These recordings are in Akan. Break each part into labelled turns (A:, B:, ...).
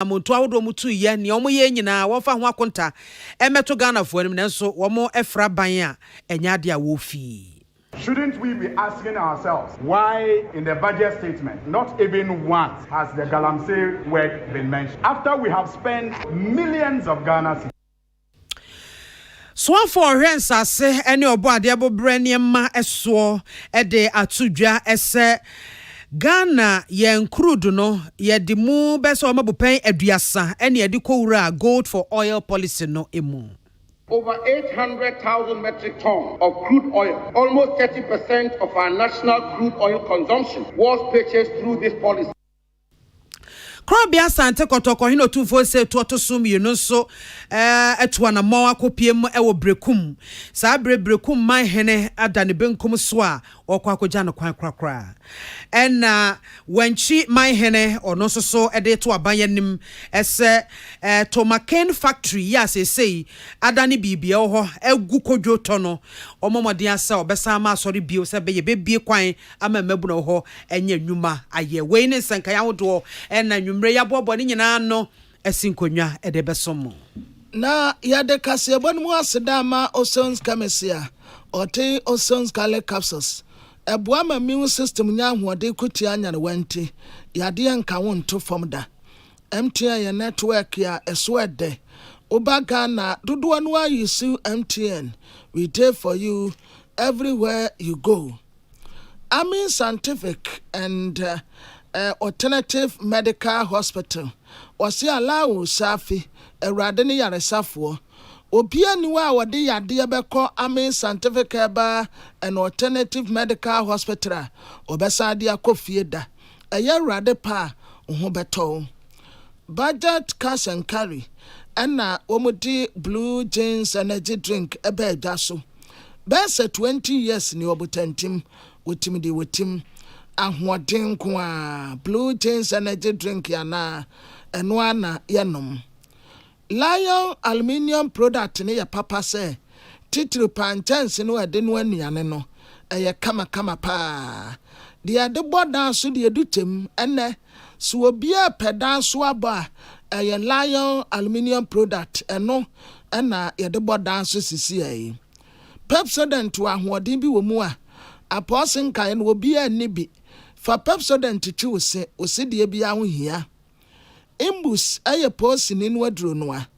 A: Amuntu awodo mutu ye ne omo ye nyina wo fa ho akonta emeto Ghana fo anim nenso wo mo efra ban a enya de a wo fi.
B: Shouldn't we be asking ourselves why in the budget statement not even once has the Galamsey work been mentioned after we have spent millions of Ghana cedis?
A: So for ensase ene obo ade abobre niema eso de atudwa ese Ghana yen crude no ye di mu beso mabupen aduasa ene ye di kowura gold for oil policy no emu.
C: Over 800,000 metric tons of crude oil, almost 30% of our national crude oil consumption, was purchased through this policy.
A: Krobia Sante Kotoko hino tufo se tuoto sumi yunso etuana mawa kopiem ewo brekum. Sa brekum mai hene adani benkum swa wakwa kujano kwa krakra. Ena wenchi mai hene onoso so ede tu abayenim ese Tomaken factory ya se adani bibi oho egu kodwo tono omomodi asa obesa ama asori bio se beye bebie kwan ama mabu no ho enye nwuma aye we ne sanka ya wodo ena nwumre ya bobo ni nyina no esinkonwa ede besomo
D: na yade kase bonmu aseda ma Osons Kamesia ote Osons Kale capsules eboa ma immune system nya hoode kutia anya ne wante yade anka wonto fomda MTN network ya eswede Obaga na dodo no ayisu MTN we there for you everywhere you go. Amin Scientific and Alternative Medical Hospital wasi allow safi erade ne yaresafo obia ni wa wode yade beko Amin Scientific eba and Alternative Medical Hospital obesa de akofie da eya rade pa ho beto budget cash and carry Anna omudi blue jeans energy drink ebe daso best 20 years ni obutantim wetim ahoden kwa blue jeans energy drink yana eno ana yenom Lion aluminium product ne ya papa se titiri panchance no ade no anuane no eye kama pa de ade bodan so de edutem ene so obia pedan so aba eye Lion aluminium product eno ena ye de bodan so sisi ayi Pepsodent to ahoden bi wo mu a aposin kan no obia ni bi fa Pepsodent twi ose de bia ho hia Imbus eye posi ni no aduro no a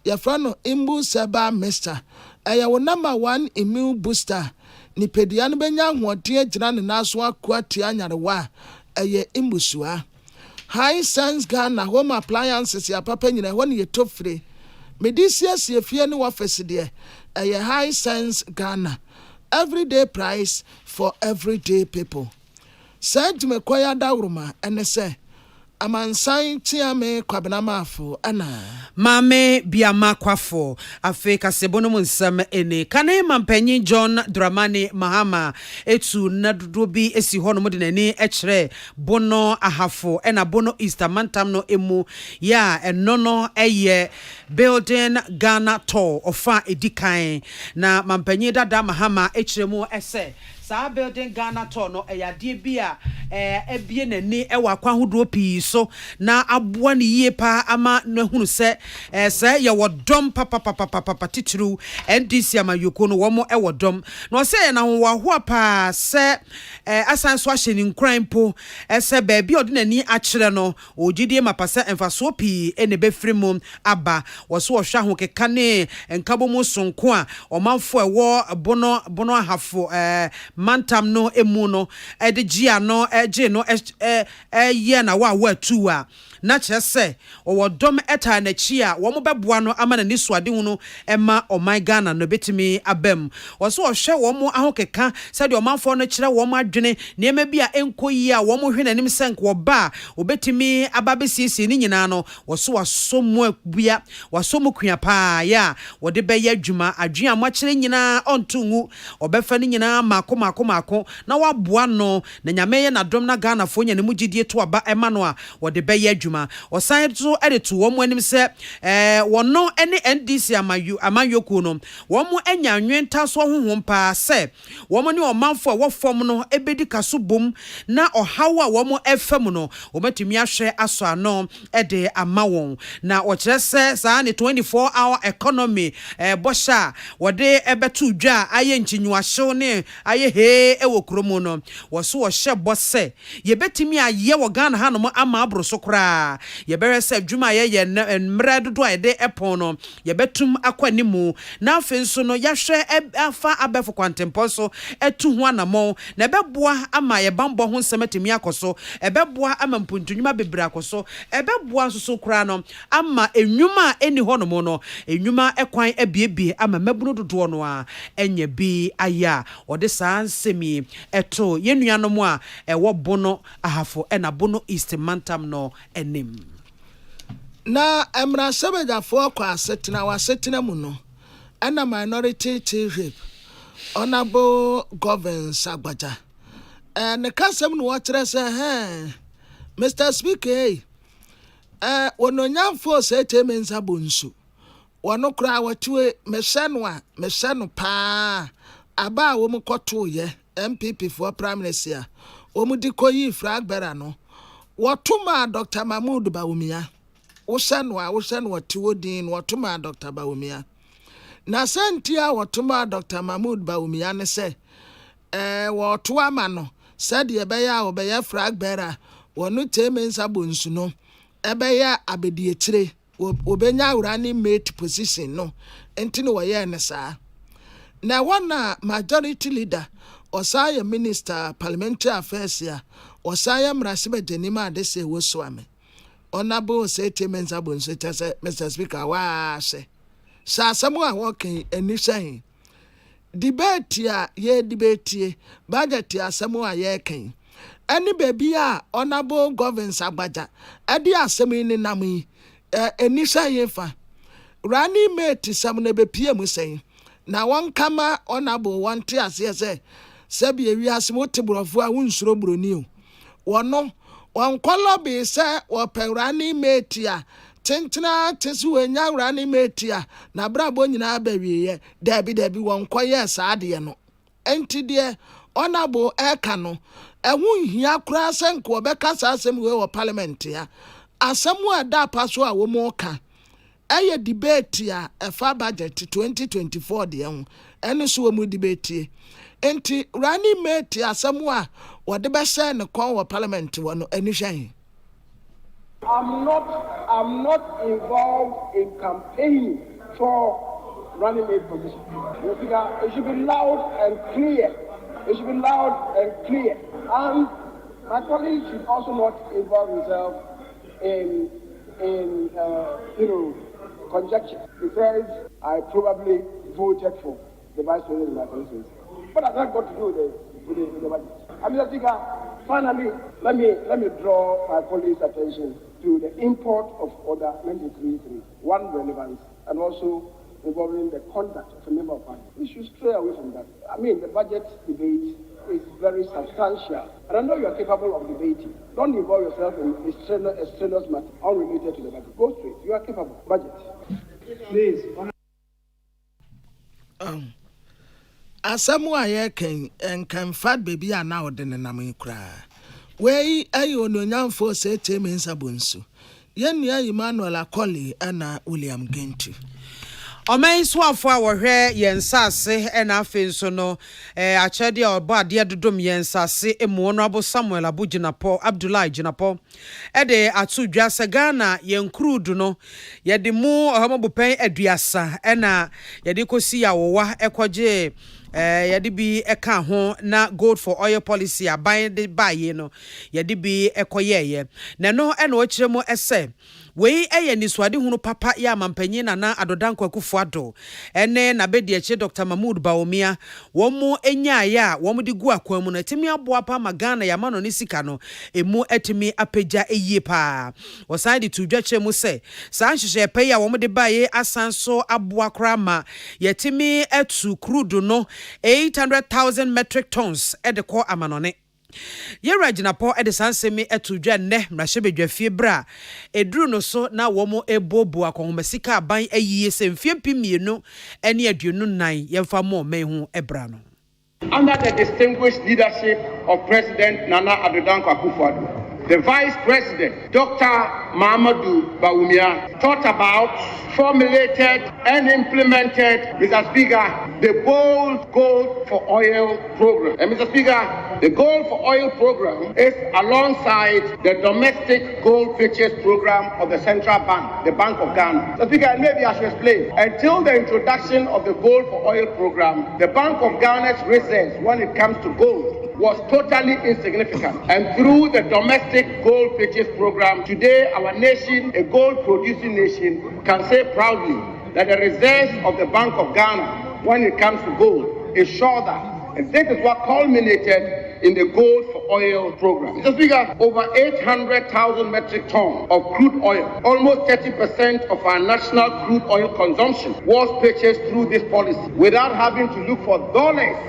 D: ya fra no Imbus eba mister eye wo number 1 immune booster ni pedia no benya ahoden agyina ne naso akwati anyarewa eye Imbusua High Sense Ghana home appliances ya papa nyina ho ne yetofre medisia siefie ne wafese de eye High Sense Ghana everyday price for everyday people said me koya dawruma ene se amansan tiame kwabena mafo ana
A: mame biama kwafo Afrika sebono munsam ene kane mampanyi John Dramani Mahama etu nadodo bi esi hono mode nani ekere bono ahafo ena bono Easter mantam no emu ya enono eye building Ghana tour ofa edikan na mampanyi dada Mahama ekere mu ese sa building Ghana tour no eyade bia ebie nani ewa kwahodo pi so na aboa ne yie pa ama na hunu se se ye wodom papa titru NDC amayoko no womo ewodom no se na ho pa se asan so ahye ni nkran po se ba bi odinani akire no ogidie mapasa emfaso pi ene befiri mu aba wo so hwa ho keka ne enkabo mu sonko a omanfo ewo bono ahafo mantam no emu no de gia no eje no ye na wa tu a na kyerese owodom eta na chi a wo mo beboa no ama na nisuade hu no ema oman Ghana no betimi abam wo so hwe wo mo ahokeka se de omanfo no kyere wo mo adwene niema bi a enkoyi a wo mo hwe nanim senk wo ba obetimi ababesiesi ni nyina no wo so wasomo abua wasomo kua pa ya wo de be ya adwuma adwen a mo kyere nyina ontungu obefa ni nyina mako na waboa no na nyame ye na dom na Ghana fo nya ne mugidie to aba ema no a wo de be ya adwuma adwuma osan so to wo mo anim se wono ene NDC amanyoku no wo mo anya nwenta so honhom pa se wo mo ne omanfo a wo fom no ebedi kaso bom na ohawa wo mo efem no wo matumi ahwe aso ano de ama won na wo kire se saa ne 24-hour economy bosha wode ebetu dwa aye nchinyuahyew ne aye he ewo kromo no wo so wo hye bose ye betimi aye wo Ghana hanom ama abro so kra ye bere se adwuma ye mra dodo ede epon no ye betum akwanimu na afen so no yahwe afa abefo kwantempo so etu ho anamo na ebeboa ama ye bambo ho nsematimi akoso ebeboa ama mpuntunwuma bebra akoso ebeboa so kra no ama enwuma eni honom no enwuma ekwan ebiebie ama mabunu dodo no a enye bi aya ode saa nsemi eto yenuanom a ewo bono ahafo ena bono east mantam no enim
D: na emra sebejafo kwa asetena mu no ena minority chief honorable governance agbaja ne kasem no wotre se Mr. Speaker wononyamfo se temenza bonsu wono kra watue mehye pa aba wo mkoto ye MPP for prime minister wo mudi koyi flag bearer no wotuma Dr. Mahmoud Bawumia wo hye tiwodin wotuma Dr. Bawumia na sentia wotuma Dr. Mahmoud Bawumia ne se woto ama no said ye beya obeya flag bearer wonu temenza bonsu no ebeya abedietire obenya running mate position no enti no waye ne saa na wana majority leader osaya minister parliamentary affairs ya osaya mrasibe denima adese wosoame honorable settlements abonso tese Mr. Speaker wa se sa samu a working enishan debate ya ye debate budget ya samu a ye kan ani baby a honorable governance agbaja edi asemi ni namu enisa yefa rani mate samne be pm sen na won kama honorable wanti ase sebi ewi asemo tebrofo a wunsuro broni o wono won kwalo be se wo pe rani mate a tentena tesu enya rani mate a na brabo nyina bawiye dabi won koye saade no enti de honorable eka no ehun hia kura senko obeka sa asem we wo parliament ya asemu ada paso a wo mo ka eye debate ya efa budget 2024 de ho ene so wo mu debate enti rani mate asemu a wo de be se ne kon wo parliament wo no eni hwan
C: I'm not involved in campaigning for running mate position. It should be loud and clear. It should be loud and clear. And my colleague should also not involve himself in conjecture. Because I probably voted for the vice president in my constituency. But I've not got to do with the budget. Mr. Speaker, finally, let me draw my colleague's attention to the import of Order 93.3, one relevance, and also involving the conduct of a member of parliament. We should stray away from that. I mean, the budget debate is very substantial, and I know you are capable of debating. Don't involve yourself in a strenuous matter unrelated to the budget. Go straight. You are capable. Budget. Please.
D: Asamu aye can fat baby are now the name cry. Wey ayo no nyamfo se temensa bonsu. Yen ya Emmanuel Akoli ana William Gentu.
A: Omen swafo a wohwe yensase ena afenso no achede obo ade dodom yensase emu no abo Samuel Abujinapo Abdullahi Jinapo ede atudwa se Ghana yenkrudu no yede mu ohamobupen aduasa ena yede kosi ya wowa ekoje yade bi eka ho na gold for oil policy aban de baye no yade bi ekoyeye na no ena o kiremo ese wei eye ni swade hunu papa ya mampanyi na adodanko akufuado ene na bedi eche Dr. Mahmoud Bawumia womu enya ya womu di gu akwamu na timi aboa pa magana ya mano ni sika no emu etimi apeja eyie pa oside tudwa chemu se sa nhihye pe ya womu de baye asanso aboa krama yetimi etu crude no 800,000 metric tons edeko amanone Yera Jinapo Edison semi etudwa ne mrashebedwa fiebra eduru no so na womo ebobo akonhomesika aban ayiye semfie pimienu ene aduonu nan yemfa mo mehu ebra no.
C: Under the distinguished leadership of President Nana Addo Akufo-Addo, the Vice President, Dr. Mahamudu Bawumia, thought about, formulated, and implemented, Mr. Speaker, the Gold for Oil program. And Mr. Speaker, the Gold for Oil program is alongside the domestic gold purchase program of the Central Bank, the Bank of Ghana. Mr. Speaker, maybe I should explain. Until the introduction of the Gold for Oil program, the Bank of Ghana's reserves when it comes to gold was totally insignificant. And through the domestic gold purchase program, today our nation, a gold producing nation, can say proudly that the reserves of the Bank of Ghana when it comes to gold is shorter. And this is what culminated in the Gold for Oil program. Mr. Speaker, over 800,000 metric tons of crude oil, almost 30% of our national crude oil consumption, was purchased through this policy without having to look for dollars.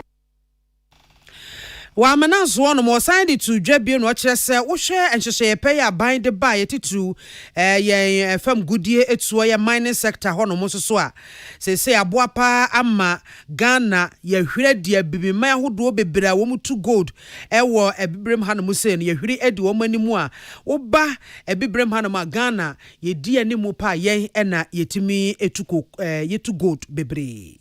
A: Wa mananso no mo sign to dwabie no kire se wo hwe enhyehyɛ pay aban de ba yetitu ye fam gudie etuo ye mining sector ho no mo so a se aboapa ama Ghana ye hwere dia bibima ahodo bebra wo mu to gold ewo ebibrem ha no mo se no ye hwere edi wo manimu a wo ba ebibrem ha no ma Ghana ye di animu pa ye na yetimi etuko yetu gold bebre.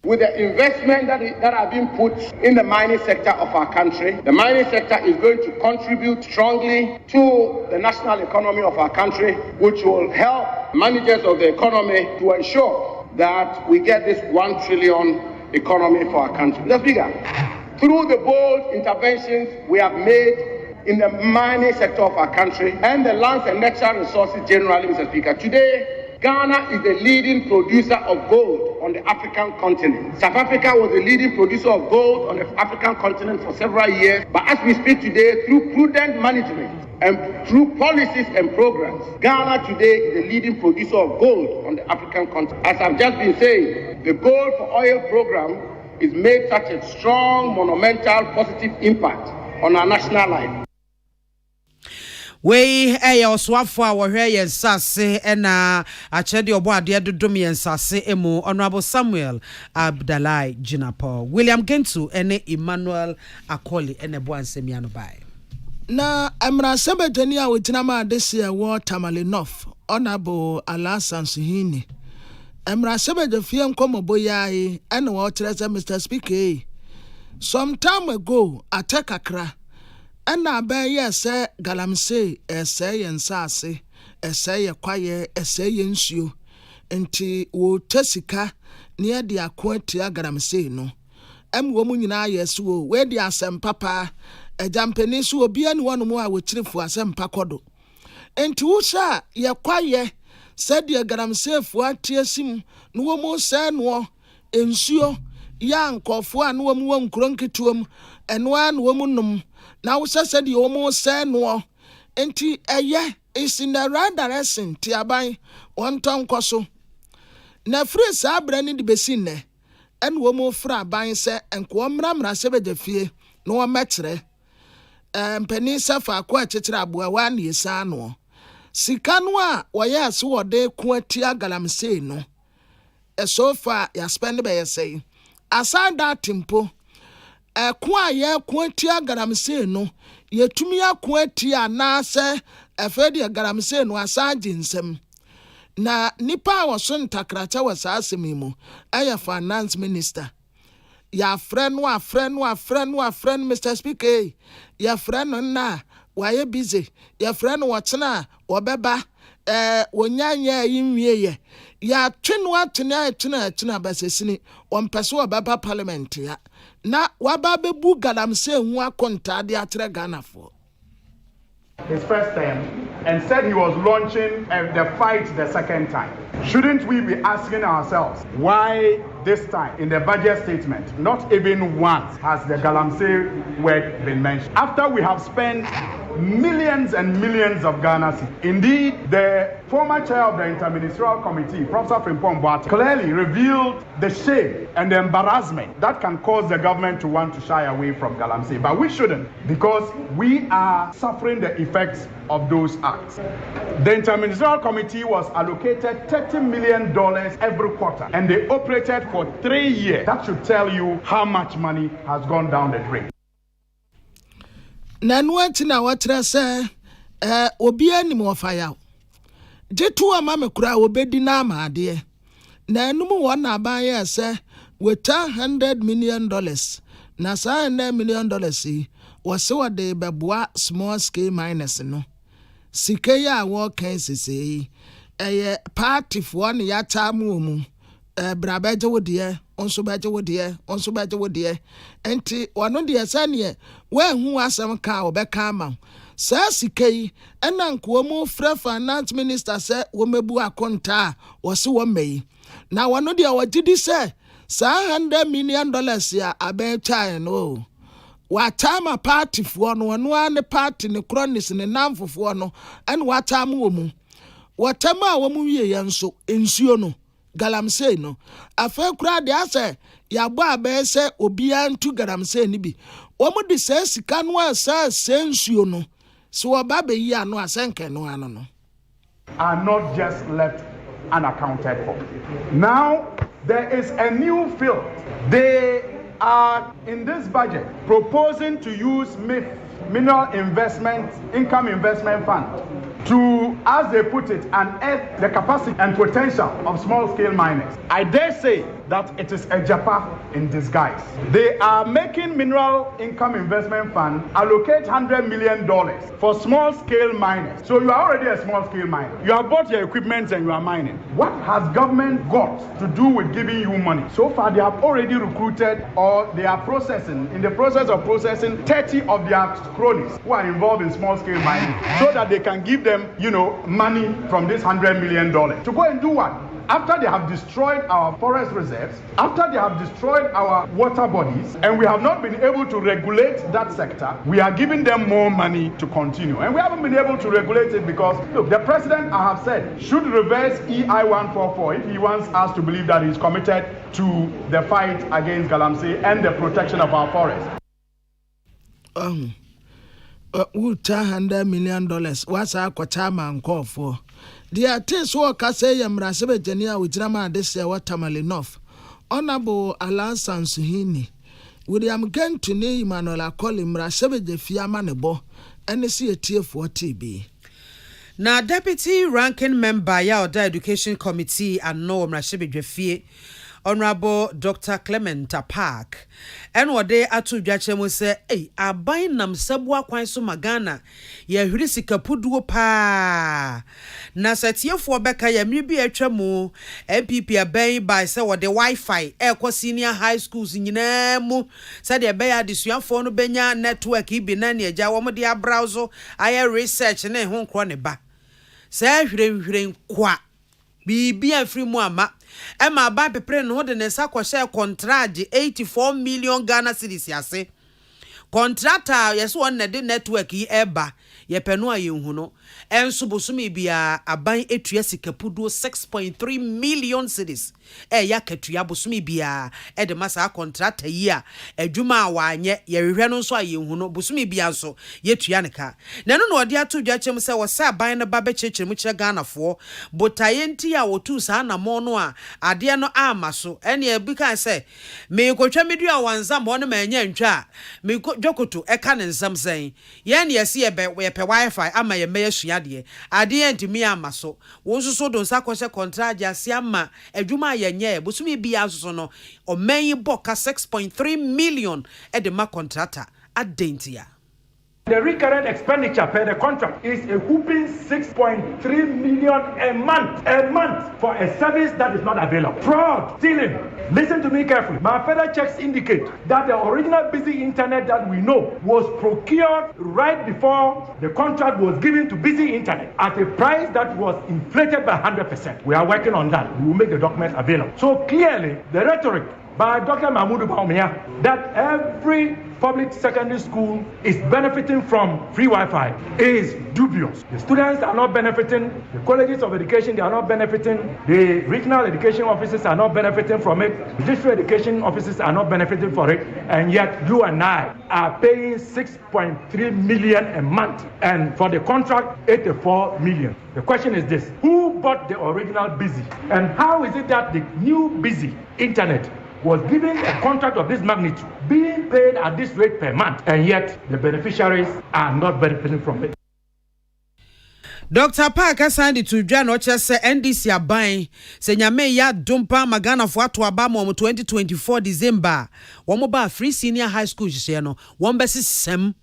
C: With the investment that have been put in the mining sector of our country, the mining sector is going to contribute strongly to the national economy of our country, which will help managers of the economy to ensure that we get this 1 trillion economy for our country. Mr. Speaker, through the bold interventions we have made in the mining sector of our country and the lands and natural resources generally, Mr. Speaker, today Ghana is the leading producer of gold on the African continent. South Africa was the leading producer of gold on the African continent for several years. But as we speak today, through prudent management and through policies and programs, Ghana today is the leading producer of gold on the African continent. As I've just been saying, the Gold for Oil program is made such a strong, monumental, positive impact on our national life.
A: We oswafo a wohwe yensase na achede obo ade dodom yensase emu Honorable Samuel Abdallah Jinapo William Gentu ene Emmanuel Akoli ene bo ansemi no bai
D: na amra sebedani a wotina ma adese wo Tamalinof Honorable Alasan Suhini amra sebede fie nkomobo yae ene wo tirese Mr. Speaker some time ago atakakra Ana ben yese Galamsey ese yensase ese ye kwaye ese yensuo enti wo tesika ne de akoatia Galamsey no wo mu nyina yeso wo we de asempapa ejampani so obi ani wono mu a wo kirefo asempa kodo enti wo sha ye kwaye se de Galamsey fu atiesim no wo mu se no ensuo ya nkofo a no wo mu nkronketuom eno a no wo mu num Now, said you almost said no, and tea is in the right direction, Tiabai, 1 ton coso. Na free sabran in the besine, and womo fra buying set and quamram rasebe de fie, no metre. Penisa for quite a trabua 1 year sano. Sikanwa, why so de quatia Galamsey no. So far, ya spend by say. Aside that tempo. Kwa ye kwantia Galamsey no yetumi akwantia na se efedi Galamsey no asaji nsem na nipa woso ntakracha wasasemi mu aya finance minister ya friend Mr. Speaker ya friend na waye busy ya friend watena obeba wonyanya yinwie ye ya twenwa tena basesini ompese obeba parliament ya na wababe bu Galamsey hu akonta de atre Ghana for
B: his first term and said he was launching the fight the second time. Shouldn't we be asking ourselves why this time in the budget statement not even once has the Galamsey word been mentioned? After we have spent millions and millions of Ghana cedis. Indeed, the former chair of the Interministerial Committee, Professor Frimpong Boateng, clearly revealed the shame and the embarrassment that can cause the government to want to shy away from Galamsey. But we shouldn't, because we are suffering the effects of those acts. The Interministerial Committee was allocated $30 million every quarter, and they operated for 3 years. That should tell you how much money has gone down the drain.
D: Nanwatina watra se obia ni mo fire. Jetu amame kura obedi na amade. Na enumu wona abaye se with $100 million. Na sa $100 million wase wade beboa small scale miners no. Sike ya wo kan sese party for ne ya tamu mu brabeje wodie onso beje wodie enti wano de sane we hu asem ka obeka ma sa sike yi ena nko mu fra finance minister se wo mebu akonta wo se wo mei na wano de wagidi se sa $100 million ya abecha no watama party for no ane party ne chronis ne namfofo no en watama wo mu watama wo mu wie yanso ensuo no Galamsey no afa kura de ase ya bo abese obia ntu Galamsey ni bi wo mu de se sika no asa sensuo no so oba be yi ano asenke no ano no
B: are not just left unaccounted for. Now there is a new field. They are in this budget proposing to use mineral investment, income investment fund to, as they put it, unearth the capacity and potential of small-scale miners. I dare say that it is a japa in disguise. They are making mineral income investment fund allocate $100 million for small-scale miners. So you are already a small-scale miner. You have bought your equipment and you are mining. What has government got to do with giving you money? So far, they have already recruited, or they are processing, in the process of processing 30 of their cronies who are involved in small-scale mining, so that they can give them, money from this $100 million to go and do what? After they have destroyed our forest reserves, after they have destroyed our water bodies, and we have not been able to regulate that sector, we are giving them more money to continue. And we haven't been able to regulate it because, look, the president, I have said, should reverse EI 144 if he wants us to believe that he's committed to the fight against Galamsey and the protection of our forests.
D: $100 million. What's our quatama and call for? The artist work I say, Mrasebe Jenia with drama this year, what enough. Honorable Alan Sansuhini. William Gen to name Manuela call him Mrasebe de Fiamanebo, and see a tier for TB.
A: Now, Deputy Ranking Member ya Oda Education Committee and no Mrasebe Jefie. Honorable Dr. Clement Park. And what they are to judge him will say, I buy nam sabwa kwan so magana. Ye hurisika puduo pa. Na setiye for beka ye mibi etwemu. MPP abai by say what the Wi-Fi. Kwa senior high schools nyina mu. Say the abai adisuafo no benya network ibi na ne agya wo mo de abrowse aye research na ho nkro ne ba. Say hwire kwa. Bibi afri mu ama. Emma ba pepre no de ne sa kwhye contract 84 million Ghana cedis yase. Contractor yes one na de network yi eba ye peno aye hu no. Enso bosumi bia aban etua sikapudo 6.3 million cedis. Ya katua bosumi bia de masa contractor yi a adwuma wa anye ye hwehwe no so aye hu no bosumi bia so ye tua ne ka. Na no no de ato dwa chem se wo sa aban no ba be chechemu kire Ghana fo botaye nti a wotu sa na mo no a ade no ama so ene e bi kan se me kotwa medua wanza mo no ma anya ntwa me dwokoto eka ne nsam sen ye ne yesi ye pe Wi-Fi ama ye me yesua de ade ntimi ama so wo nso do nsa kwhye contract ase ama adwuma yenye bosumi bia so no o man boka 6.3 million e de ma contractor adentia.
E: The recurrent expenditure per the contract is a whooping 6.3 million a month for a service that is not available. Fraud, stealing. Listen to me carefully. My further checks indicate that the original busy internet that we know was procured right before the contract was given to busy internet at a price that was inflated by 100%. We are working on that. We will make the documents available. So clearly, the rhetoric by Dr. Mahmoud Baumia that every public secondary school is benefiting from free Wi-Fi is dubious. The students are not benefiting, the colleges of education, they are not benefiting, the regional education offices are not benefiting from it, the district education offices are not benefiting for it, and yet you and I are paying 6.3 million a month, and for the contract, 84 million. The question is this: who bought the original Busy? And how is it that the new Busy internet was given a contract of this magnitude, being paid at this rate per month, and yet the beneficiaries are not benefiting from it?
A: Dr. Parker signed to John Ochese NDC aban se nyame ya dompa magana fo ato aba mo 2024 December wo ba free senior high school hye no wo besi sem.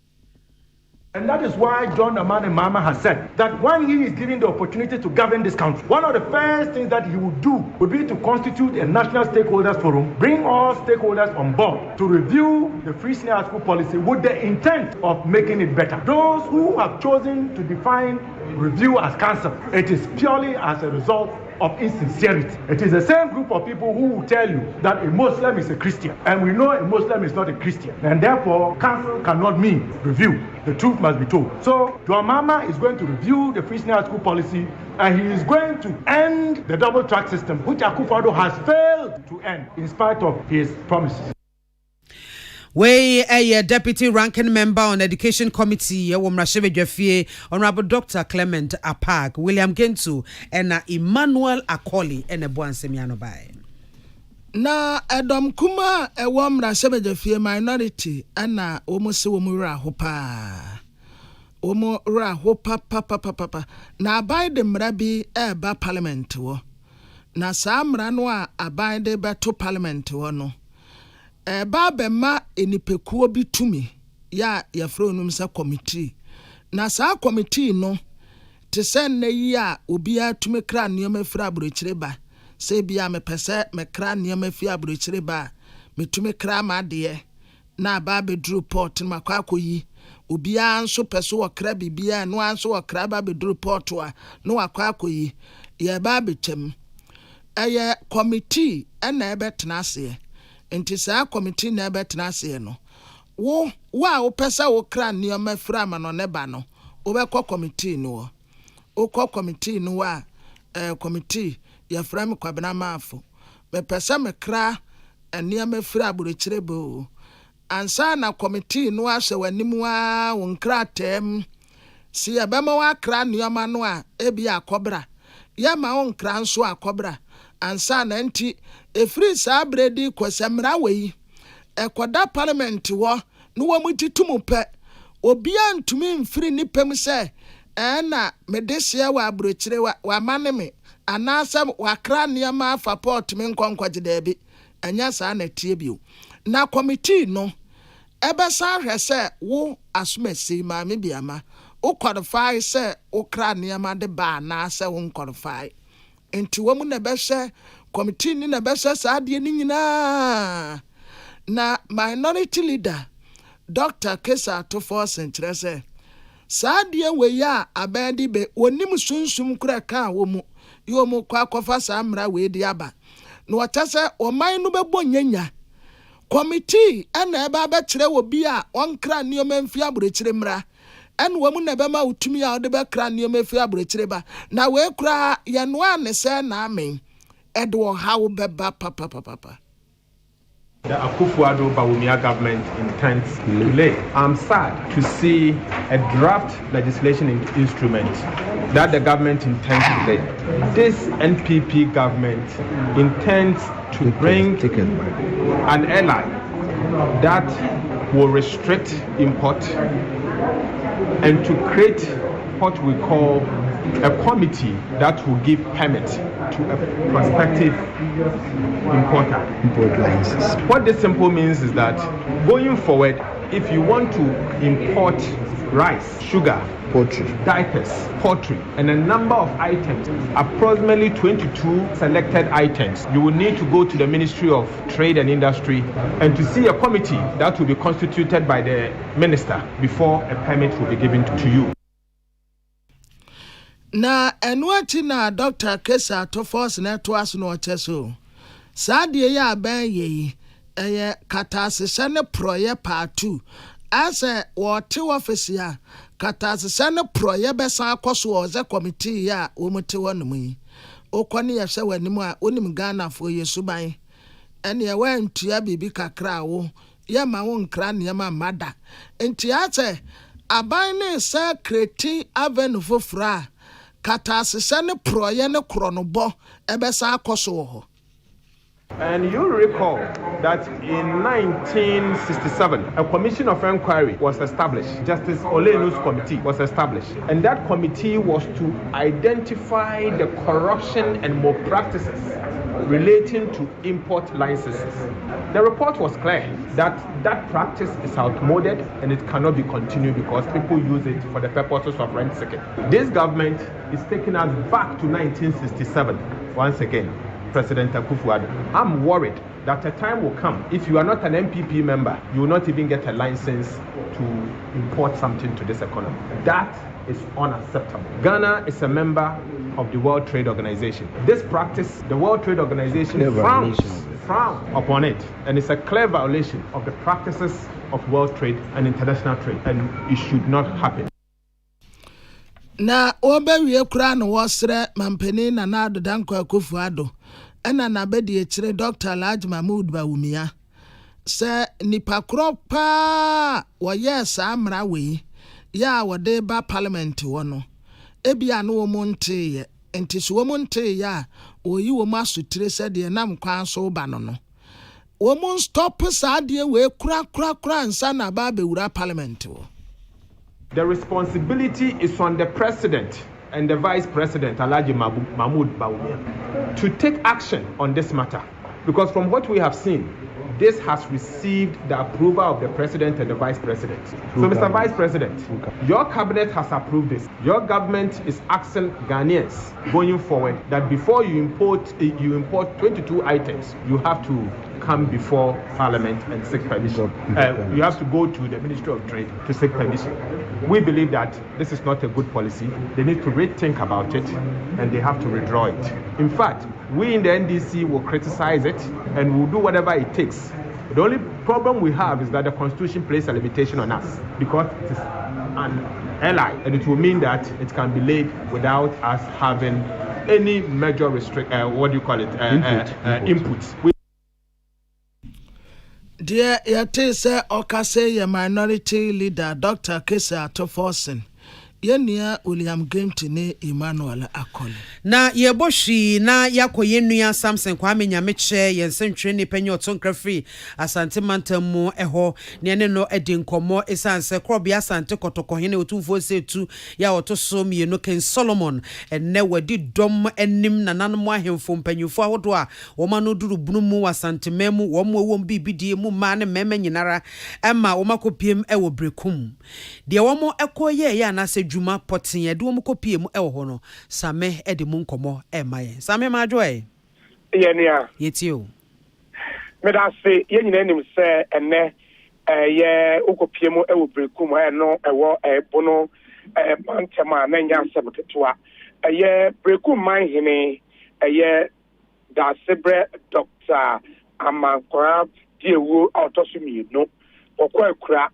E: And that is why John Amani Mama has said that when he is given the opportunity to govern this country, one of the first things that he would do would be to constitute a national stakeholders forum, bring all stakeholders on board to review the free senior high school policy with the intent of making it better. Those who have chosen to define review as cancer, it is purely as a result of insincerity. It is the same group of people who will tell you that a Muslim is a Christian, and we know a Muslim is not a Christian, and therefore cancel cannot mean review. The truth must be told. So John Mama is going to review the free senior school policy, and he is going to end the double track system, which Akufo-Addo has failed to end in spite of his promises.
A: We a deputy ranking member on education committee Honorable Dr. Clement Apag, William Gentu, and Emmanuel Akoli and a Boansemiano by.
D: Na Edom Kuma a wom Rashebejefie minority ana omusi womura hopa. Omo ra hopa papa na abide mrabi eba parliament wo. Na samra no a abide beto parliament wo no. Eba bema enipekuo bi tumi ya yafro num sa committee. Na sa committee no te sen na yi a obi atumi kra nneoma fira abrochireba. Se bia me pese me kra nneoma fi abrochireba. Me tumi kra ma de na ba bedru port ma kwa akoyi. Obi anso pese wo kra bibia no anso wo kra ba bedru port a no akwa akoyi. Ye ba betem. Eye committee na ebetena ase. Enti saa committee na ebetena ase no. Wo pesa wo kra nneoma fira ma no ne ba no. Wo be kɔ committee no. Wo kɔ committee no wa committee ya frame kwabena mafo. Me pesa me kra nneoma fira aborochirebo. Ansa na committee no ahye wanimu a wo nkra tem. Si abema wa kra nneoma no a ebi akobra. Ya ma wo nkra nso akobra. Ansa na nti efiri saa bredi kwasamra wei ekoda parliament wo no wo mutitumu pe obi antumi mfiri nipem se na medesia wa abrochire wa maneme anasa wakra niama afa port me nkonkwaje dabi anya saa na tie bio na committee no ebesa hwese wo asumasi ma me biama wo qualify se wo kra niama de ba na se wo qualify enti wo mu na behwe committee ni na behwe saa de ni nyina na minority leader Dr. Kesa to force interest saa de we ya abedi be onim sunsum kura ka wo mu yo mu kwa kofa saa mra we di aba na wotase oman no bebo nyanya committee na eba ba kire wo bi a onkra nioma mfi aburechire mra en wo mu na be ma utumi a de be kra nioma mfi aburechire ba na we kura ye no ane se na amen edo how be ba papa.
F: The Akufo-Addo Bawumia government intends to lay. I'm sad to see a draft legislation instrument that the government intends to lay. This NPP government intends to bring an airline that will restrict import and to create what we call a committee that will give permit to a prospective importer. Import licenses. What this simple means is that going forward, if you want to import rice, sugar, poultry, diapers, poultry, and a number of items, approximately 22 selected items, you will need to go to the Ministry of Trade and Industry and to see a committee that will be constituted by the minister before a permit will be given to you.
D: Na enwati na Dr. Kesa to force na to aso no cheso. Saa de ya ban ye Katasese ne proye part 2 ase wote office ya katasese ne proye besa akoso oze committee ya womote wonom yi okwane ye hwe wanimu a onim Ghana fo yesuban ene wantua bibi kakra wo ye ma wo nkra ne ma mada enti ate aban ne sa kreti avenue fofra katasese ne proye ne kronobo ebesa akoso ho.
F: And you recall that in 1967, a commission of inquiry was established. Justice Olenu's committee was established. And that committee was to identify the corruption and malpractices relating to import licenses. The report was clear that that practice is outmoded and it cannot be continued because people use it for the purposes of rent seeking. This government is taking us back to 1967 once again. President Akufo-Addo. I'm worried that a time will come, if you are not an MPP member, you will not even get a license to import something to this economy. That is unacceptable. Ghana is a member of the World Trade Organization. This practice, the World Trade Organization frowns upon it, and it's a clear violation of the practices of world trade and international trade, and it should not happen.
D: Na obewie kura no wosre mampeni na nado danko Akufo-Addo ena na bedi ekire Dr. Alhaji Mahmood Bawumia se nipa kro pa wo yes amra we ya wode ba parliament wono ebia no wo monte ye enti so wo monte ya oyi wo masutire se de nam kwan so ba no no wo mon stop sa de we kura nsa na ba bewura parliament wo.
F: The responsibility is on the president and the vice president, Alhaji Mahmood Bawumia, to take action on this matter. Because from what we have seen, this has received the approval of the president and the vice president. So, Mr. Vice President, your cabinet has approved this. Your government is asking Ghanaians going forward that before you import 22 items, you have to come before Parliament and seek permission. You have to go to the Ministry of Trade to seek permission. We believe that this is not a good policy. They need to rethink about it and they have to withdraw it. In fact, we in the NDC will criticize it and we'll do whatever it takes. The only problem we have is that the Constitution places a limitation on us because it is an ally and it will mean that it can be laid without us having any major input.
D: Dear yate se okase ye minority leader Dr. Kesa Atoforsen yenia William Gentine Emmanuel Akon
A: na yeboshi na yakoyenua Samson Kwame Nyameche yensentwe ne panyi otonkra free Asante Mantamu eho ne ne no edinkomo esanse krobia Asante kotokohene otumfo setu ya otoso mienu Ken Solomon enne wadi dom enim nananom ahemfo mpanyufo ahodo a woma no duru bunumu Asante memu wom bibidie mu ma ne mema nyinara ema woma kopiem ewo brekum de womo ekoye ya na se dwuma potin ye de wom kopiem ewo ho no same ede mu nkomo emaye same majoe
C: yenia
A: yetio
C: meda se ye nyina nim se enne ye okopiem ewo brekum no ewo bono mantema na nya asebtetua ye brekum man hene ye da sebre Dr. Amankwa diewu autosumi no okwa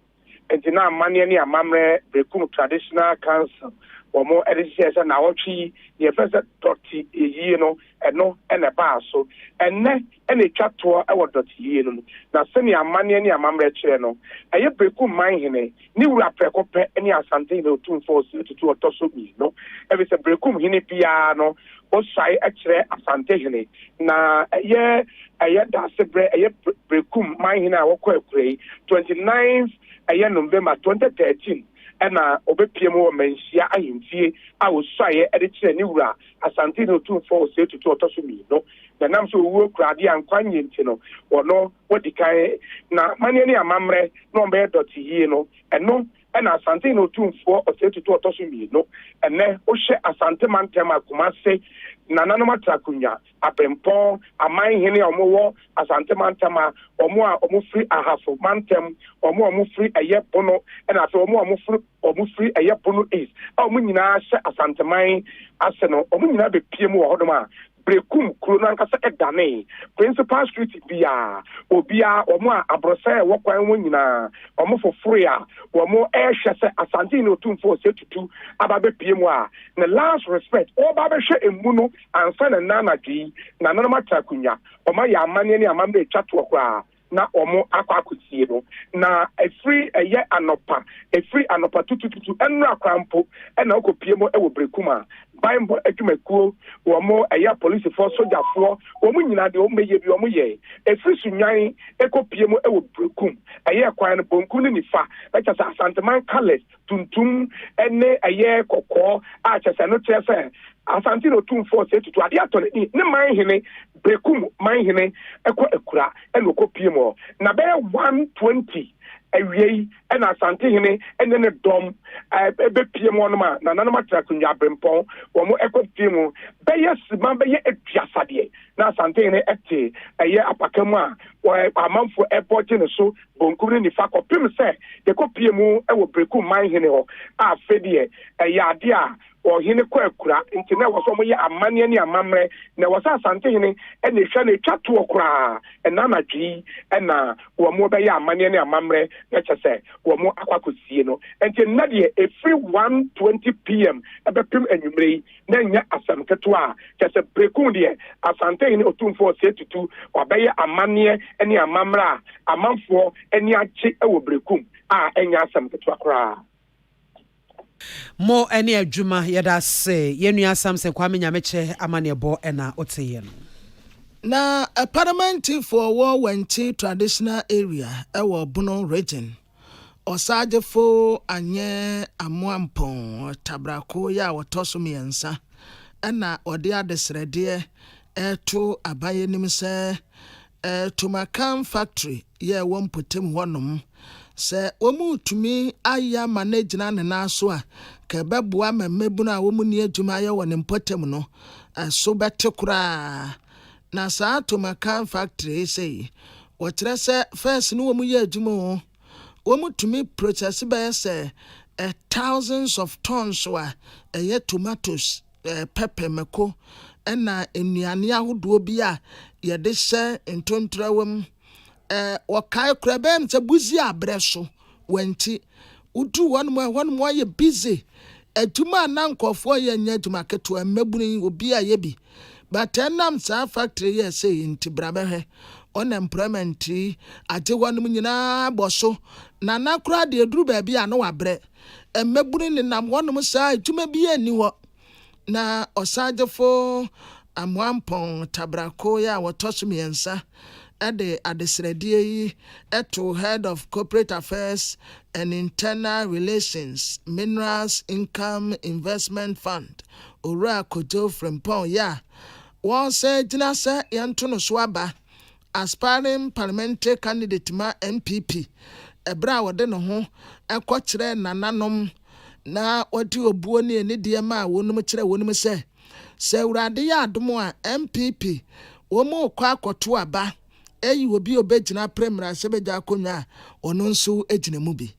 C: entina amane ne amamre brekum traditional council omo edise na wotwi ye first doti yi no eno ene ba so enne ene twato e wo doti yi no na sene amane ne amamre kire no eye brekum man hene ni wura prekope ene Asante no tumfo tutu otoso bi no e se brekum hene bia no o sai e kire Asante hene na eye da sebre eye brekum man hene a wokọ akurei 29th November 2013 ena obepiem wo manhia ahemfie a wosuaye edekire ni wura Asante no tumfo setutu otosumi no na nam so wo kurade ankwanye nti no wono wodikan na mane ne amamre no be doti yi no eno ena Asante no tumfo setutu otosumi no ene o hye Asante mantem akumase nananom atrakunya apempon aman hene omowo Asante mantama omo a omo free ahafo mantem omo free ayebono ena so omo free ayebono is omo nyina hye Asante man ase no omo nyina be piem wo hodoma brekum kuro nankasa edane principal street bia obia omo abrose wokwan won nyina omo foforo a omo ehwe se asante no tumfo setutu ababe piem a na last respect oba be hwe emu no ansa na nanadwi na nanoma takunya omo ya amane ne amambe twato kwa na omo akwakutie no na efri eye anopa tutututu enru akrampo na okopiemo ewo brekuma Bible adwumakuo womo eye police for soldier for womo nyina de womo ye bi womo ye efri sunwan ekopiemo ewo brekum eye kwan no bonku ni nifa echa sa asanteman colors tuntum ene eye kokko a chese no chefe asante no tumfo se tutu ade atole ni man hene brekum man hene ekura ene okopiemo na be 120 awie na asante hene ene ne dom ebe piem onoma na nanoma trakunya brempon wo mo ekopiem be yesima be ye aduasade na asante hene ete eye apakamu a amanfo airport ne so bonkuru ni fa kopim se de kopiem ewo brekum man hene ho a fedie eye ade a ohine kwa akura nti na woso mo ye amane ne amamre na wosa asante hene ene hwa na twato okura na anadwi na wo mo be ye amane ne amamre na chese wo mo akwakosie no nti na de every 1:20 pm ebepim anwumrei na nya asam keto a chese brekum de asante hene otumfo setutu obaye amane ne amamra amanfo eni achi ewo brekum a enya asam keto akura
A: Mo eni adwuma yeda se yenua Samson Kwame Nyameche amanebo na oteye no
D: na a Parliamentary for war wenti traditional area ewo Bono region osajefo anye amoampon tabrako ya wotoso miensa na ode adesrede eto abaye nimse Akan factory ye wompotem honom se omu tumi aya manage na na so a ka beboa mamebu na omu ni adwuma ye won mpotem no so betekura na sa Akan factory say wotre se first no omu ye adwuma omu tumi process be say thousands of tons wa ye tomatoes pepper meko na enuane ahodo bi a ye de se ntontrawam wakai krabem se buzi abreso wenti utu wonmo ye busy atuma na nkofo ye nya atuma keto amabuni obi a ye bi but enam sa factory ye say nti brabe unemployment ate wonmo nyina boso na nakura de eduru ba bi a no wabre amabuni ni nam wonmo sa atuma bi ani ho na osajefo amwampon tabrako ya wotosumiensa adesredie eto head of corporate affairs and internal relations minerals income investment fund ora kojo frempon ya won say jinasa yanto no swaba aspiring parliamentary candidate ma MPP ebra wode no ho ekokire nananom na wodi obuo ne de ma wonum kire wonum se urade ya adomo a MPP wo mo kwa akoto aba eyi obi obegina premier sebeja akonya ono nso egina mu bi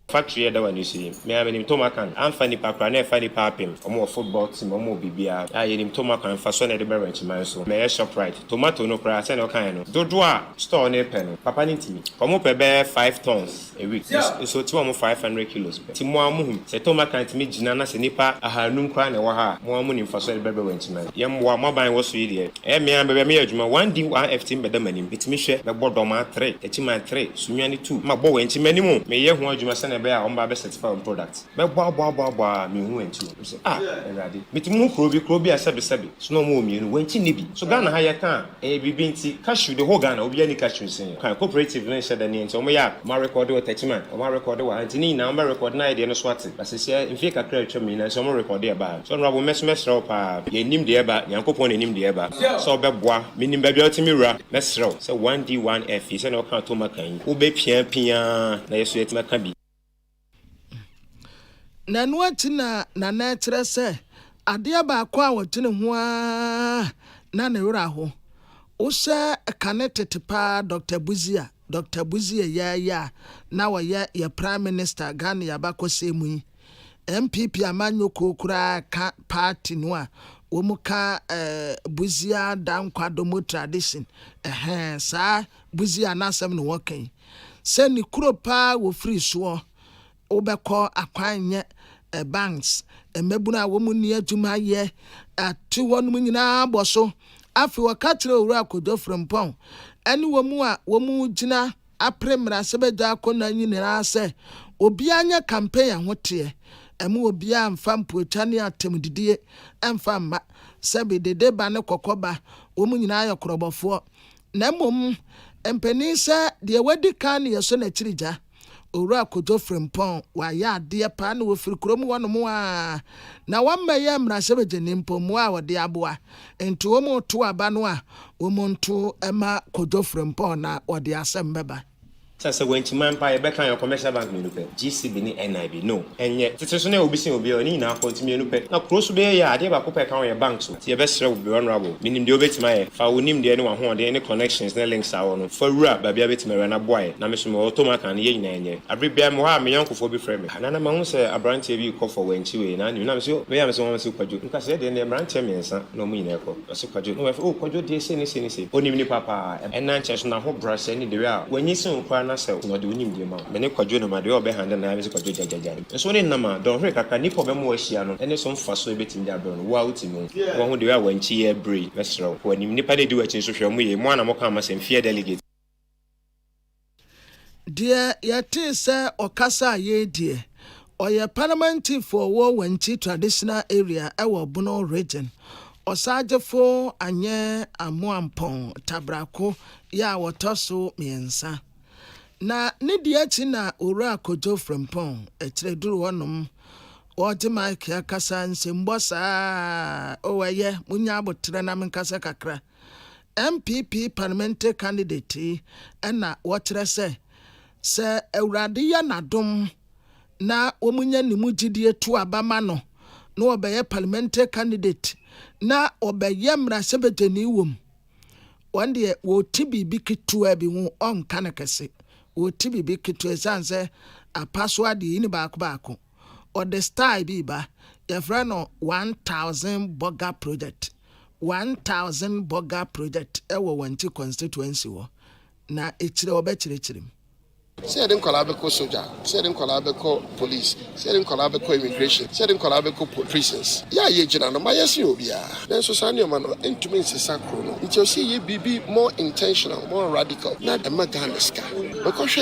G: factory da wani siri me amenim tomakan amfani pakra na efani papim omo football team omo bibia ayenim tomakan fa so na de branch man so me shop right tomato no kra se no kan no dodo a store na pe no papa ni timi omo pe be 5 tons a week so ti omo 500 kilos ti mo amuhum se tomakan timi gina na se nipa ahanum kra na wa ha mo amu ni fa so de branch man ye mo ban wo so yi de me an be me adwuma 1D 1FT be da manim bitimi hwe be bodoma 3 etima 3 sunwani 2 ma bo wanti manimu me ye ho adwuma se be a omba be certify on product be boa me hu enti so erade metimu krobi asabe so no mo mienu wanti ne bi so Ghana ha ya kan bibi nti cashew the whole Ghana obi ani cashew sen kan cooperative ne sheda ne enti omo ya ma record o 30 man omo record wa anti ni na omo record na ide no so ate asese mfie kakra atwa mi na so omo record e ba so no abo mesro pa ye nim de e ba yankopon ne nim de e ba so be boa minim ba bia otimi wura mesro so 1D 1F se no kan to makan wo be pia na yeso yetima kan bi
D: na nuatina na netre se ade ba kwa wotene ho na ne wura ho o se kanetete pa Dr. Buzia ya na wa ya prime minister Ghana ya bakose mu MPP amanyo kokura ka party no a womuka buzia dankwa domo tradition sa buzia nasem no wokan se ni kuro pa wo free so wobekọ akwanye banks emebuna wo mu ni adwuma ye ati wonum nyina boso afi wakatire owura Kojo Frimpong eni wo mu a wo mu gina apremra sebeda akona nyina se obi anya campaign ahote emu obi amfa mpochane atemdidie emfa ma sebe dede ba ne kokoba wo mu nyina ayokrobofo na mom empani se de wadi kan yeso na chirija owura Kojo Frimpong wa ya de pa na wo firi krom wono mu a na wammaye mra sebe nimpo mu a wode aboa enti wo mu to aba no a wo mu nto ema Kojo Frimpong na wode asem beba
G: Sasa when man pa ebeka your commercial bank me nupe GCB ni NIB no enye tete so na obi sin obi oni na account me nupe na cross be ya ade ba ko pe kan your bank so ti e be sere obi honorable minim de obetima ye fa wonim de ne wa ho de ne connections na links awo no fa wura ba bia betima we na boy na me so me automatic an ye nyina enye abrebia me ha me yonkofo bi frɛ me na na ma hu se abrante bi kɔ for wenchi we na ni na me so me ya me so ma se Kwadwo nka se de ne abrante me nsa na mu nyina kɔ so Kwadwo no we o Kwadwo de se ni onim ni papa ɛna nche so na ho brush ni de we a wanyi sin kwa na se no de wonim de ma me ne Kwadwo no ma de obe hande na ya se Kwadwo jajaja so ne nama don hwe kaka ni problem wo ahia no ene so mfa so ebetim de abro no wa utimu wo ho de we a wanchi ye bre vesro wanim nipa de di wachin so hwe mo ye mo ana mo ka ma se mfie delegate
D: dear yate se okasa ye die oye parliamentary for wo wanchi traditional area ewo Bono region osajefo anye amoampon tabrako ya wotoso miensa na ne dia chi na owura Kojo Frimpong ekire duru wonom oje mike akasa nsembosa owaye munya abotre na menkasa kakra MPP parliamentary candidate na wotre se ewrade ya nadom na omunya nimugidie to abama no na obeye parliamentary candidate na obeye mra sebeteni wom wande wo tibibi kitua bi hu onka na kese wo tibibi kitua sanse apaswa di ni baako or the style bi ba ya frano 1000 boga project 1000 boga project ewo wanti constituency wo na echire obechire
H: Say them collabeko soldier, say them collabeko police, say them collabeko immigration, say them collabeko prisons. Yeah, ye jina no mayesi obia. Then so sanyo man into me se sacro no. Until see ye be more intentional, more radical. Not a maganeska. Because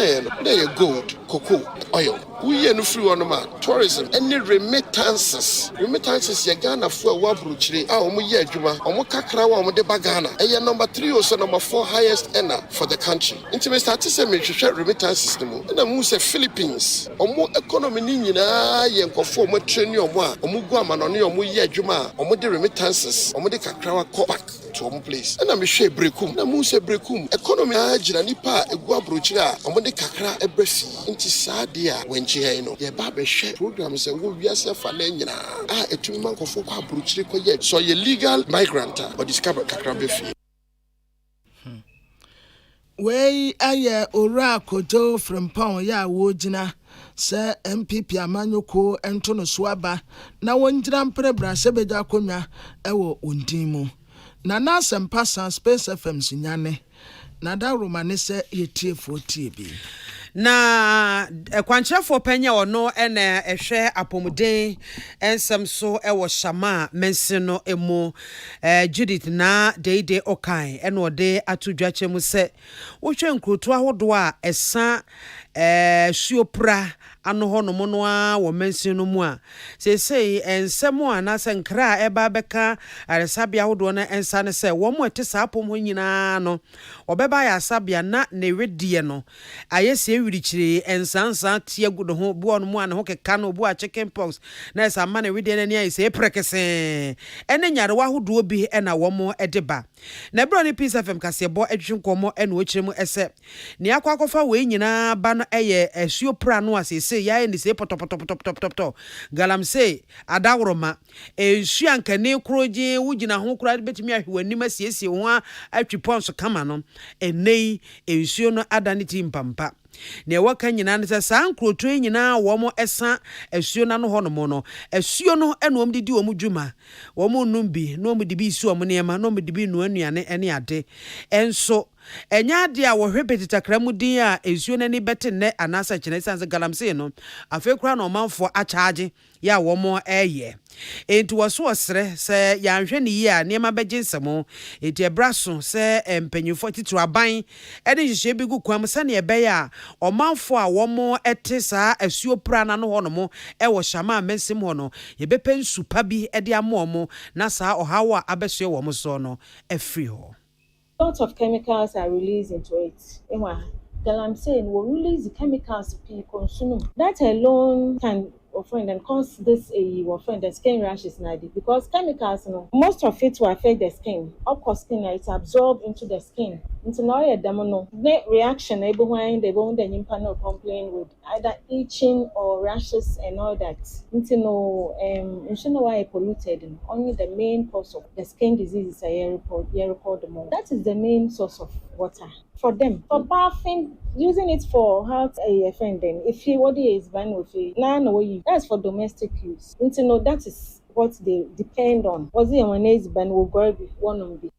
H: there you gold, cocoa, oil. We no free one man. Tourism, any remittances. Remittances ye Ghana for wabruchiri. Ah, omu ye juma, omu kakra wa omu de bagana. Eye number 3 or so number 4 highest earner for the country. Into me start to say me remittances. And then say Philippines, omo economy ni nyina ye nkofo omo training omo a omo gu amanone omo ye adwuma omo de remittances omo de kakrawa call back to omo place. And me hwe brekum na mu say brekum economy a gira nipa egu abrochire a omo de kakra ebrefi nti saade a wenchi he no ye ba be hwe program say wo wiase fa na nyina a etumi man nkofo kwa abrochire ko ye so ye legal migrant or discover kakra befi.
D: Wey aye owura Kojo Frimpong ya wojina se MPP amanyoko ento no so aba na wonjira mprebra sebeja konwa ewo ondimu na nasempa san Space FM sunyane na da romane se yetiefo tie bi
A: na kwanchefo penya ono ene ehwe apomuden ensem so ewo shama mensino emu Judith na deide Akan ene ode atudwache mu se wohwe nkroto ahodo a esa suopra ano ho no mo a wo mensino mu a sei ensemo ana se nkra eba beka aresabia ahodo na ensa ne se wo mo ete sa apom ho nyina no obeba ya sabia na ne wedie no ayese wirichire ensansa tie gudo ho bo no mu an ho keka no bo a chicken pox na esa ma ne wedie na ne ayese prekese ene nyare wa ahodo bi na wo mo edeba na bro ni Peace FM kase bo edwinkomo ene o kiremu ese ne akwakofa we nyina ba no eye esuo pra no asese ya ni se potopotopotopotop Galamsey adawroma esu ankane kroje wugina ho kra betimi ahwenim asiesie ho atwi ponso kama no enei esuo no adaniti mpampa ne waka nyina ne sa nkroto nyina wo mo esa asuo na no ho no mo no asuo no enom didi wo mu dwuma wo mu num bi no mu dibi isi wo mo niema no mu dibi nu anuane ene ade enso enya ade a wo hwebe titakra din a esuo nani bete ne anasa kine sanse Galamsey no afi kura no manfo a charge ya wo mo eye enti waso osre se ya nhwe ne yi a niema beje nsemo enti ebraso se empanyufo titru aban ene hihye bi gu kwam se ne ebe ya omanfo a wo mo ete saa asuo pra na no ho no mo e wo hyama mensim ho no ye bepe nsupa bi ede amomo na saa ohawa abeso wo mo so no afri ho.
I: Lots of chemicals are released into it. Galamsey will release the chemicals people consume. That alone can offend and cause this the skin rashes because chemicals, most of it will affect the skin. Of course, skin it's absorbed into the skin. Into now the reaction when they won't the complain with either itching or rashes and all that. Into why polluted. Only the main cause of the skin disease is a report the more. That is the main source of water for them. For bathing, using it for health offending. If you what is banned with it, that's for domestic use. That is what they depend on. Was it when is banned will go one on be.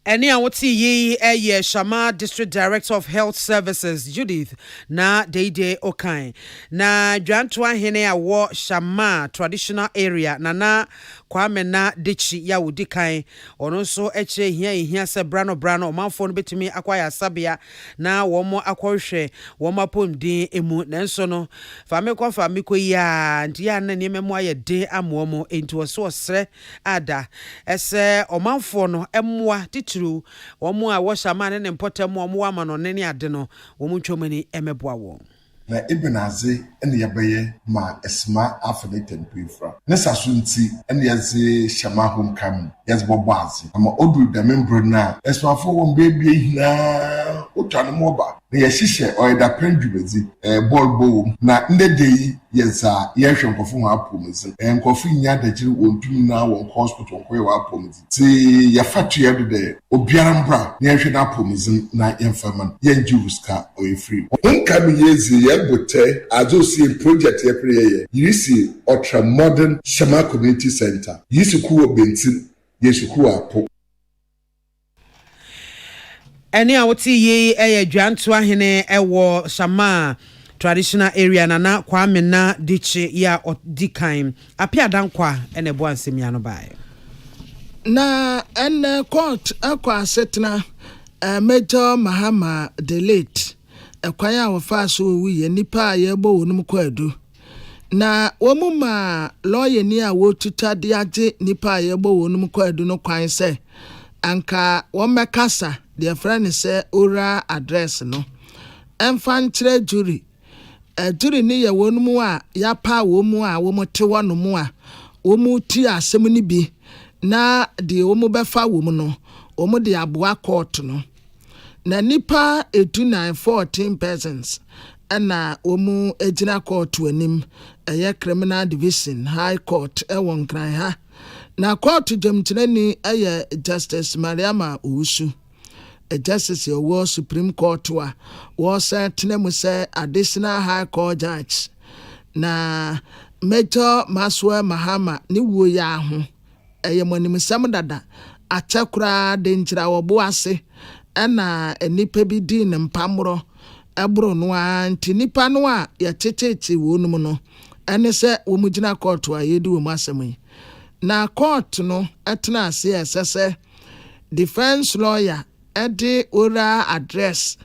A: Eni awoti ye Shama District Director of Health Services Judith na Deide Akan na dwantoa hene awo Shama traditional area na Kwame na Dichi ya wudikan ono so eche hia se brano omanfo no betimi akwaya sabia na womo akwhwe womo apomdin emu nanso no famiko ya ntia na niememo aye de amomo enti so osre ada ese omanfo no emmoa titru womo a wo Shama ne mpotem womo ama no ne ade no womo twomani emeboa wo
J: na ebenaze ene yabeye ma esma afeneten pefra nesa sunti ene yaze Shama homecoming yazbobazi ama odu da membro na esma fo won bebie hina otwane moba na yahihye oyeda pendwubezi ball na ndedei yeza yehwe nkofo ho apomezi nkofo nya dagiri wontum na won hospital nkoye wa apomezi ti yafatu yede obiara mbra na yehwe na apomezi na yemfaman yenjuska oyefri homecoming yezi yebote azosi project yepreye yisi ultra modern Shama Community Center yisi kuwo bentin yesu kuwo apo
A: eni awoti ye dwantoa hene ewo Shama traditional area na Kwame na Dichi ya odikan apia dankwa ene bo ansem ya no bae
D: na en court akwa setna Major Mahama delete ekwaya wo fa so wiye nipa ye bo wonum kwadu na womuma lawyer ni a wo tutade age nipa ye bo wonum kwadu no kwan se anka wo mekasa the friend say oral address no emfantre jury jury ni ye wonum a ya pa wo mu a wo mote wonom a wo mu ti asem ni bi na de wo mu befa wo mu no wo mu de aboa court no na nipa 14 persons ana wo mu ejina court wanim criminal division high court won kran ha na court jamtirani Justice Mariama Usu Justice your Supreme Court was tenemu say additional high court judge na Major Maswa Mahama ni wo ya ho monim sam dada achakura de nchira wo bo ase ana enipa bi di ne mpamro ebro no anti nipa no a ya checheche wonum no ene se wo mugina court a yedi wo masem na court no etna ase esese defense lawyer edi oral address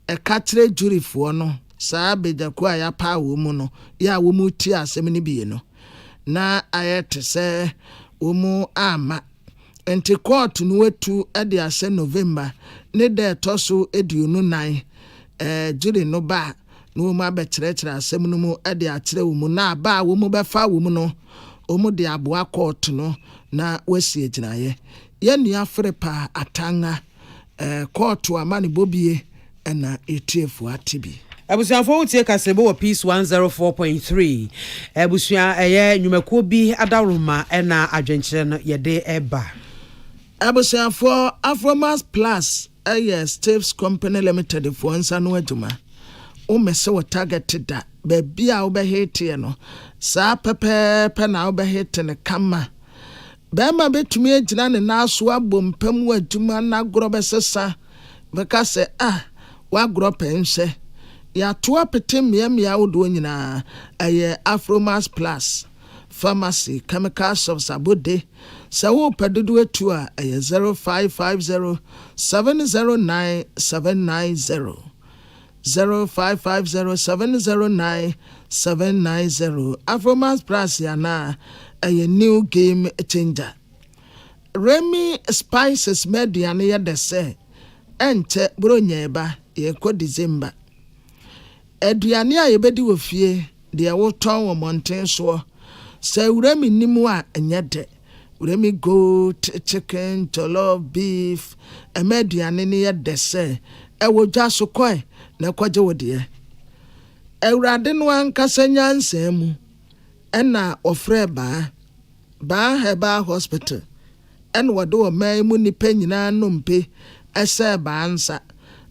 D: katre jury fo no saa bejaku a ya pa wo mu no ya wo mu ti asem ni bi no na ayete se wo mu ama enti court no wetu edi ase November ne de toso eduonu nan jury no ba no ma be kyerɛkyerɛ asɛm no mu edi akyerɛ wo mu na ba wo mu befa wo mu no o mu de aboa court no na wasi aginaye ye nua frepa atanga court amane bobie na etiefu atibi
A: Abusuafo utie kasebo wa Peace 104.3 abusua nyumakuo bi adaruma na adwenkyere no yede eba
D: Abusuafo Afromas Plus yes, Steve's Company Limited for once and wetuma. O mese wa targeted that. Baby, I'll be hating no. Sa pepe na I'll be hating kama. Bema betumi agyina ne naso abompam wa adwuma na grobesesa beka se wa gropense ya to apete miamia wodo nyina Afromas Plus Pharmacy Chemical Shops Abode se wo pedodo atu a 0550 709 790 0550 709 790 Afromas Plus yana a new game changer. Remy Spices media near the say, ente bronyeba ye ko December. Aduane a yebedi wo fie de wo ton wo monten so. Say Remy nimu a enyede. Remy goat, chicken, jollof, beef, a mediane near the say. E wo jaso koi na kwaje wo de. Ewrade no ankasa nyansemu. Ena ofre ba heba hospital en wado mai mu nipa nyina nompe ese ba ansa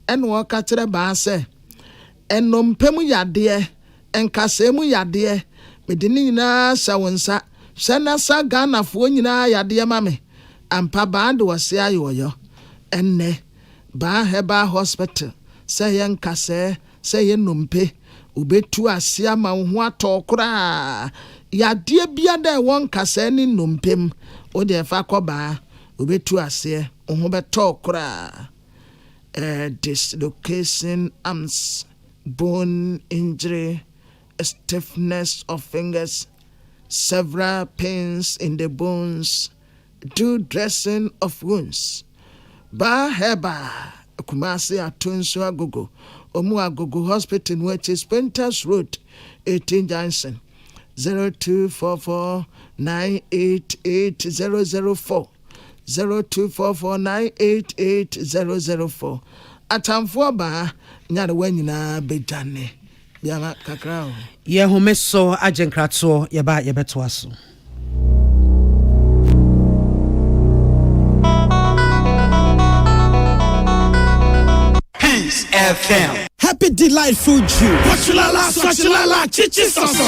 D: en wo ka kire ba se enompe mu yade enkase mu yade medini nyina sa wonsa sana sa Ghana fo nyina yade mame ampa ba ndo wase ayoyo enne ba heba hospital se yenkase se yenompe ubetu asia ma ho atokora ya die bia da won kasa ni nompem o de fa koba ubetu ase ho betokora dislocation arms, bone injury, stiffness of fingers, several pains in the bones, do dressing of wounds. Ba heba Kumasi atunso agogo Omu Agogo Hospital, which is Penters Road, 18 Johnson, 0244 988 004, 0244 988 004. Atamfo ba nyare wanyina bejane. Biama kakrao.
A: Ye homeso ajenkrato yeba yebeto aso.
K: FM. Happy delightful June. Swachilala, chichi soso.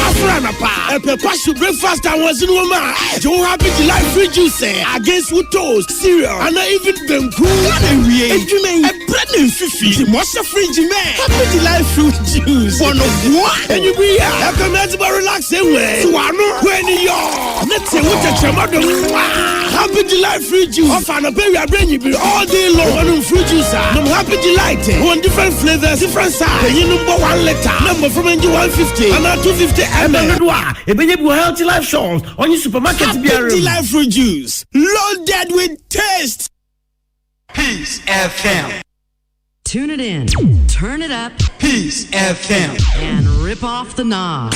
K: Afrana pa. Epe breakfast and was in woman. Joe happy delightful juice against with toast, cereal, and even them cool. And you may a bread and fifi. What's the fridge man? Happy delightful juice. One of what? And you be here. I come out to relax away. So I know when you're. Let's say what the chamado. Happy delightful juice. Off and a baby, I bring you all day long. One fruit juice. I'm happy delight. One different flavors, different size. You number 1 letter. Number from NG 150 and 250 ml. A baby healthy life shows on your supermarket. Happy life fruit juice, loaded with taste. Peace FM.
L: Tune it in, turn it up.
K: Peace FM.
L: And rip off the knob.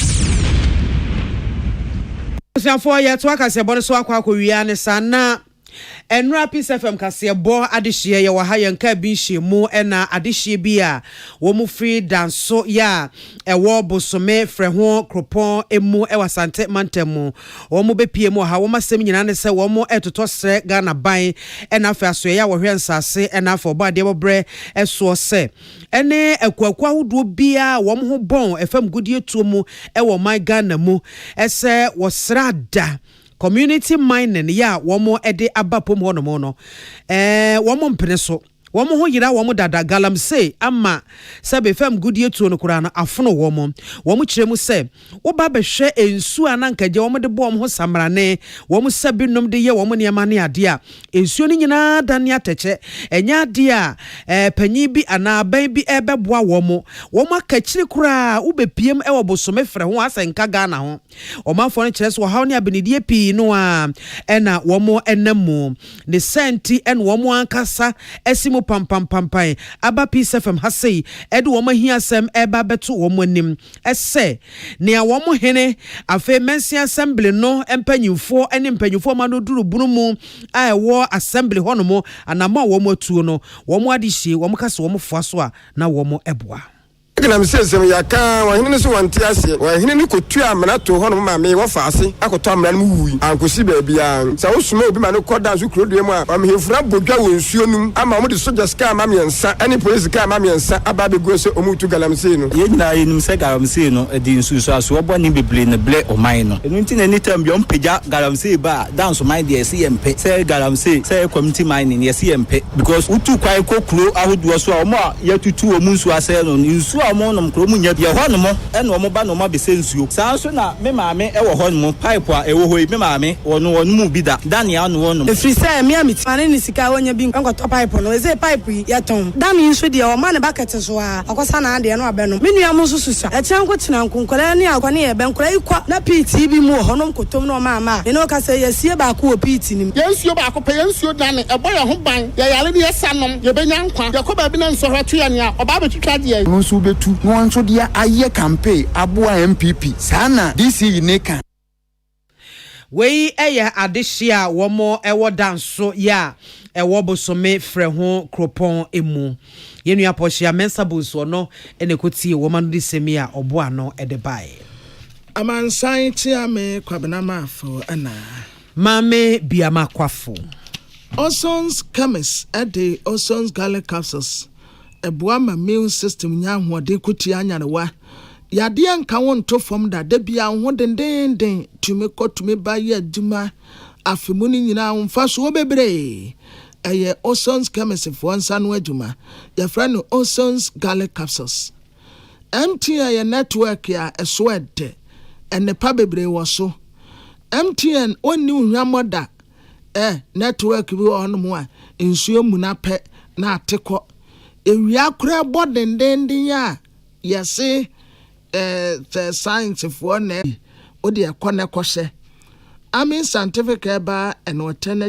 A: For ya to aka se bone so akwa akwa ne sana enra Peace FM kase bo adehye ye wa ha ye nka bi hye mu ena adehye bi a wo mu free danso ya ewo bosome frɛ ho kropon emu ewa sante mantemu wo mu bepie mu ha wo masem nyina ne se wo mu etoto sre Ghana ban ena fa aso ya wo hwe nsase ena fa oba de bobre eso se ene akwakwa hodo bia wo mu ho bon FM gudie tuo mu ewo my Ghana mu ese wo srada community mining ya womo ede abapom hono mo no womo mpene so womo ho yira womo dada Galamsey ama sabe fam gudie tuo no kura na afono womo kiremu se wo ba behwe ensu anankaje womo de bom ho samrane womo sabi nom de ye womo ne ma ne ade a ensu ni nyina dane ateche enya ade a panyi bi ana ban bi ebeboa womo akachiri kura wo bepiem e wo bosome frɛ ho asenka Ghana ho omafo no kire so hawo ne abenidie pi no a ena womo enamu ne senti en womo ankasa esimu pam aba Peace FM ha sei edu wo mahia sem eba beto wo anim ese ne a wo hene afa mensi assembly no empanyufo ene mpanyufo ma no duru bunumu a ewo assembly hono anama wo atuo no wo adihye wo kase wo foa so a na wo eboa
M: Galamsey sem ya kan wa hene so wonte ase wa hene ni kotu amana to ho no ma me wo fa ase akoto amana no wuyi ankosi ba bia sa wo suma obi ma no koda so kuro mu a ma hefura bodwa wo nsuo num ama mo de soja ska ma miensa ani police ska ma miensa aba be go se omutu Galamsey no
N: ye nyina enum se Galamsey no e di nsu so aso obo ni beble ne ble o man no enu nti na ni tam bi o mpega Galamsey ba dance o man de se yempe se Galamsey se community mining ye se yempe because utu kwai kokuro ahodo so a mo a yatutu o mu nsu ase no nsu a mo no kro mu nya bi ho no mo e no mo ba no ma be se nsuo saa so na me maame e wo ho no mo pipe a e wo ho me maame wono mu bi da Daniel no wono
O: efri se me amiti mane ni sika wonya bi nkoto pipe no eze pipe ya ton dami nso de o mane bucket so a akosa na ade no abe no me nua mo so susa e kyan ko tena nkonkora ni akwa ne ye ben kora ikwa na PT bi mu ho no nkotom no mama me no ka se yesie ba ko PT nim
D: Yensuo ba ko pe yensuo dane e boy ho ban ye yale ni esanom ye benya nkwa ye ko ba bi na nso hweto ye ne a oba betwitwa de ye
P: nso betu no nso de aye campaign aboa MPP sana DC ne kan
A: wei eye adehia womo ewo danso ya ewo bosome frɛ ho kropon emu yenu apohia mensa boso no ene kotie wo manu disemi a obo ano ede bae
D: amansan ti ame kwabena mafo ana
A: mame biama kwafo
D: Osons chemist ade Osons garlic capsules eboa ma immune system nya hoɔden kuti anyarewa yade anka won to fam da bia ho dendenden tumi kotumi ba ye aduma afemu ni nyina wonfa so bebre eye Osons chemist for nsa no aduma ya friend Osons garlic capsules MTN network ya eswede ene pa bebre wo so MTN oni hwamoda network bi on mo a nsuo mu na pɛ na ateko ewia kura bodendenden ya yese the science for na o de ekɔ ne kɔhye amin scientific eba and alternative